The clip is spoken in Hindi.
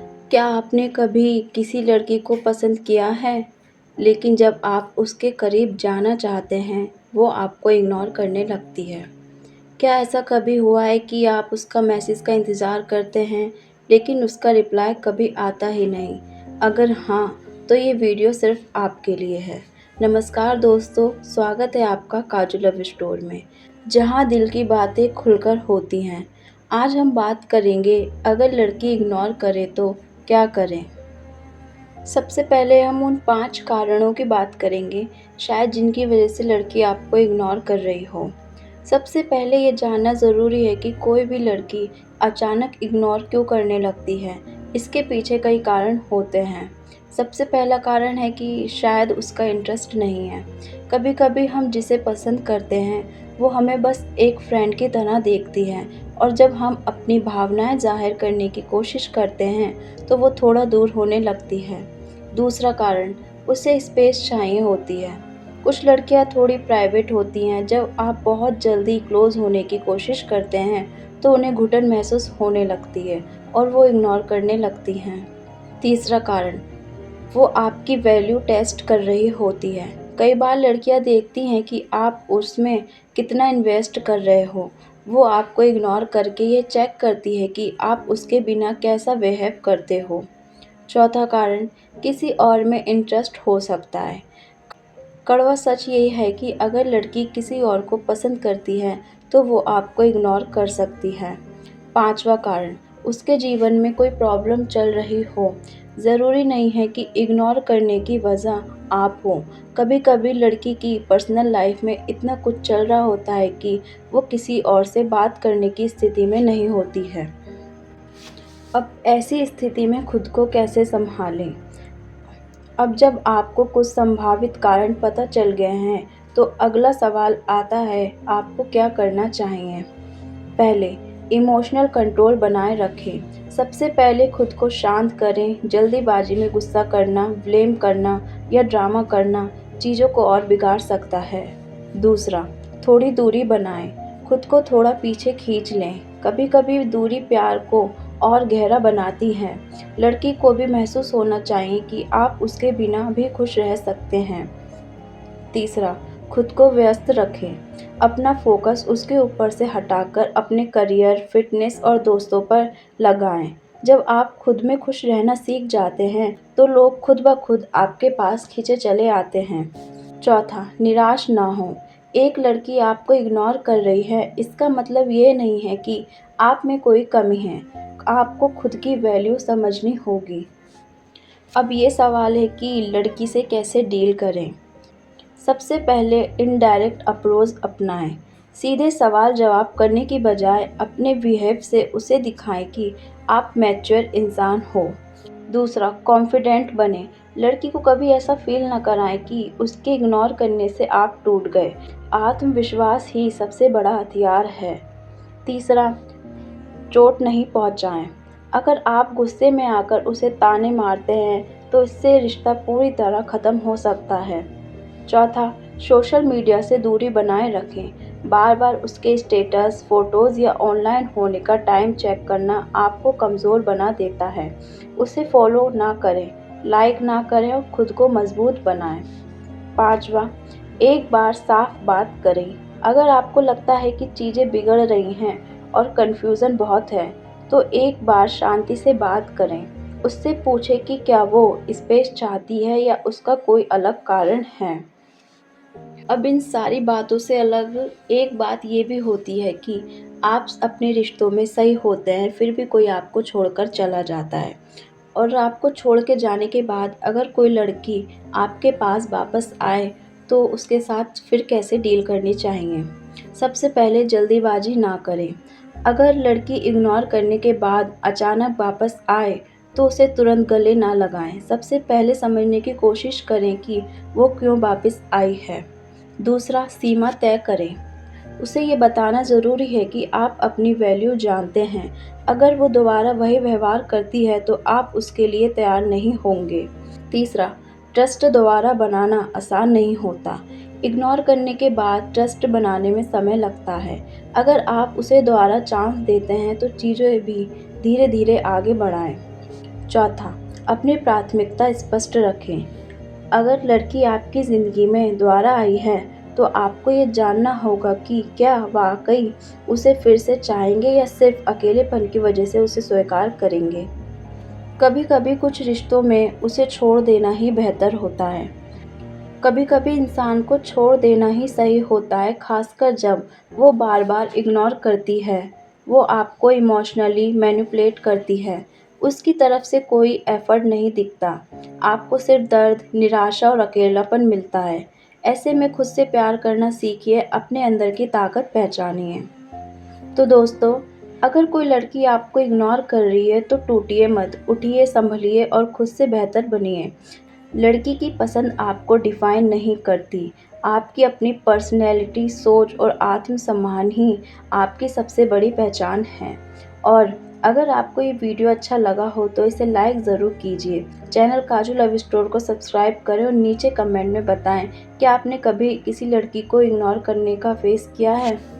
क्या आपने कभी किसी लड़की को पसंद किया है, लेकिन जब आप उसके करीब जाना चाहते हैं, वो आपको इग्नोर करने लगती है? क्या ऐसा कभी हुआ है कि आप उसका मैसेज का इंतज़ार करते हैं, लेकिन उसका रिप्लाई कभी आता ही नहीं? अगर हाँ, तो ये वीडियो सिर्फ़ आपके लिए है। नमस्कार दोस्तों, स्वागत है आपका काजू लव स्टोर में, जहाँ दिल की बातें खुलकर होती हैं। आज हम बात करेंगे, अगर लड़की इग्नोर करे तो क्या करें? सबसे पहले हम उन 5 कारणों की बात करेंगे, शायद जिनकी वजह से लड़की आपको इग्नोर कर रही हो। सबसे पहले ये जानना ज़रूरी है कि कोई भी लड़की अचानक इग्नोर क्यों करने लगती है। इसके पीछे कई कारण होते हैं। सबसे पहला कारण है कि शायद उसका इंटरेस्ट नहीं है। कभी-कभी हम जिसे पसंद करते हैं, वो हमें बस एक फ्रेंड की तरह देखती है और जब हम अपनी भावनाएँ ज़ाहिर करने की कोशिश करते हैं, तो वो थोड़ा दूर होने लगती है। दूसरा कारण, उसे स्पेस चाहिए होती है। कुछ लड़कियां थोड़ी प्राइवेट होती हैं, जब आप बहुत जल्दी क्लोज होने की कोशिश करते हैं तो उन्हें घुटन महसूस होने लगती है और वो इग्नोर करने लगती हैं। तीसरा कारण, वो आपकी वैल्यू टेस्ट कर रही होती है। कई बार लड़कियां देखती हैं कि आप उसमें कितना इन्वेस्ट कर रहे हो। वो आपको इग्नोर करके ये चेक करती है कि आप उसके बिना कैसा बिहेव करते हो। चौथा कारण, किसी और में इंटरेस्ट हो सकता है। कड़वा सच यही है कि अगर लड़की किसी और को पसंद करती है तो वो आपको इग्नोर कर सकती है। पांचवा कारण, उसके जीवन में कोई प्रॉब्लम चल रही हो। ज़रूरी नहीं है कि इग्नोर करने की वजह आप हो। कभी कभी लड़की की पर्सनल लाइफ में इतना कुछ चल रहा होता है कि वो किसी और से बात करने की स्थिति में नहीं होती है। अब ऐसी स्थिति में खुद को कैसे संभालें? अब जब आपको कुछ संभावित कारण पता चल गए हैं, तो अगला सवाल आता है, आपको क्या करना चाहिए? पहले, इमोशनल कंट्रोल बनाए रखें। सबसे पहले खुद को शांत करें। जल्दीबाजी में गुस्सा करना, ब्लेम करना या ड्रामा करना चीज़ों को और बिगाड़ सकता है। दूसरा, थोड़ी दूरी बनाएं। खुद को थोड़ा पीछे खींच लें। कभी-कभी दूरी प्यार को और गहरा बनाती है। लड़की को भी महसूस होना चाहिए कि आप उसके बिना भी खुश रह सकते हैं। तीसरा, खुद को व्यस्त रखें। अपना फोकस उसके ऊपर से हटाकर अपने करियर, फिटनेस और दोस्तों पर लगाएं। जब आप खुद में खुश रहना सीख जाते हैं, तो लोग खुद ब खुद आपके पास खींचे चले आते हैं। चौथा, निराश ना हो। एक लड़की आपको इग्नोर कर रही है, इसका मतलब ये नहीं है कि आप में कोई कमी है। आपको खुद की वैल्यू समझनी होगी। अब ये सवाल है कि लड़की से कैसे डील करें। सबसे पहले इनडायरेक्ट अप्रोच अपनाएं। सीधे सवाल जवाब करने की बजाय अपने बिहेव से उसे दिखाएं कि आप मैच्योर इंसान हो। दूसरा, कॉन्फिडेंट बने। लड़की को कभी ऐसा फील न कराएं कि उसके इग्नोर करने से आप टूट गए। आत्मविश्वास ही सबसे बड़ा हथियार है। तीसरा, चोट नहीं पहुंचाएं। अगर आप गुस्से में आकर उसे ताने मारते हैं तो इससे रिश्ता पूरी तरह ख़त्म हो सकता है। चौथा, सोशल मीडिया से दूरी बनाए रखें। बार बार उसके स्टेटस, फ़ोटोज़ या ऑनलाइन होने का टाइम चेक करना आपको कमज़ोर बना देता है। उसे फॉलो ना करें, लाइक ना करें और खुद को मजबूत बनाएं। पाँचवा, एक बार साफ बात करें। अगर आपको लगता है कि चीज़ें बिगड़ रही हैं और कन्फ्यूज़न बहुत है, तो एक बार शांति से बात करें। उससे पूछें कि क्या वो स्पेस चाहती है या उसका कोई अलग कारण है। अब इन सारी बातों से अलग एक बात ये भी होती है कि आप अपने रिश्तों में सही होते हैं, फिर भी कोई आपको छोड़कर चला जाता है। और आपको छोड़ के जाने के बाद अगर कोई लड़की आपके पास वापस आए, तो उसके साथ फिर कैसे डील करनी चाहिए? सबसे पहले जल्दीबाजी ना करें। अगर लड़की इग्नोर करने के बाद अचानक वापस आए, तो उसे तुरंत गले ना लगाएं। सबसे पहले समझने की कोशिश करें कि वो क्यों वापस आई है। दूसरा, सीमा तय करें। उसे ये बताना ज़रूरी है कि आप अपनी वैल्यू जानते हैं। अगर वो दोबारा वही व्यवहार करती है तो आप उसके लिए तैयार नहीं होंगे। तीसरा, ट्रस्ट दोबारा बनाना आसान नहीं होता। इग्नोर करने के बाद ट्रस्ट बनाने में समय लगता है। अगर आप उसे दोबारा चांस देते हैं तो चीज़ें भी धीरे धीरे आगे बढ़ाएं। चौथा, अपनी प्राथमिकता स्पष्ट रखें। अगर लड़की आपकी ज़िंदगी में दोबारा आई है, तो आपको ये जानना होगा कि क्या वाक़ई उसे फिर से चाहेंगे या सिर्फ़ अकेलेपन की वजह से उसे स्वीकार करेंगे। कभी-कभी कुछ रिश्तों में उसे छोड़ देना ही बेहतर होता है। कभी-कभी इंसान को छोड़ देना ही सही होता है, ख़ासकर जब वो बार-बार इग्नोर करती है, वो आपको इमोशनली मैनिपुलेट करती है। उसकी तरफ से कोई एफ़र्ट नहीं दिखता, आपको सिर्फ़ दर्द, निराशा और अकेलापन मिलता है। ऐसे में खुद से प्यार करना सीखिए, अपने अंदर की ताकत पहचानिए। तो दोस्तों, अगर कोई लड़की आपको इग्नोर कर रही है तो टूटिए मत, उठिए, सँभलिए और खुद से बेहतर बनिए। लड़की की पसंद आपको डिफ़ाइन नहीं करती। आपकी अपनी पर्सनैलिटी, सोच और आत्म-सम्मान ही आपकी सबसे बड़ी पहचान है। और अगर आपको ये वीडियो अच्छा लगा हो तो इसे लाइक ज़रूर कीजिए। चैनल काजू लव स्टोर को सब्सक्राइब करें और नीचे कमेंट में बताएँ कि आपने कभी किसी लड़की को इग्नोर करने का फ़ेस किया है?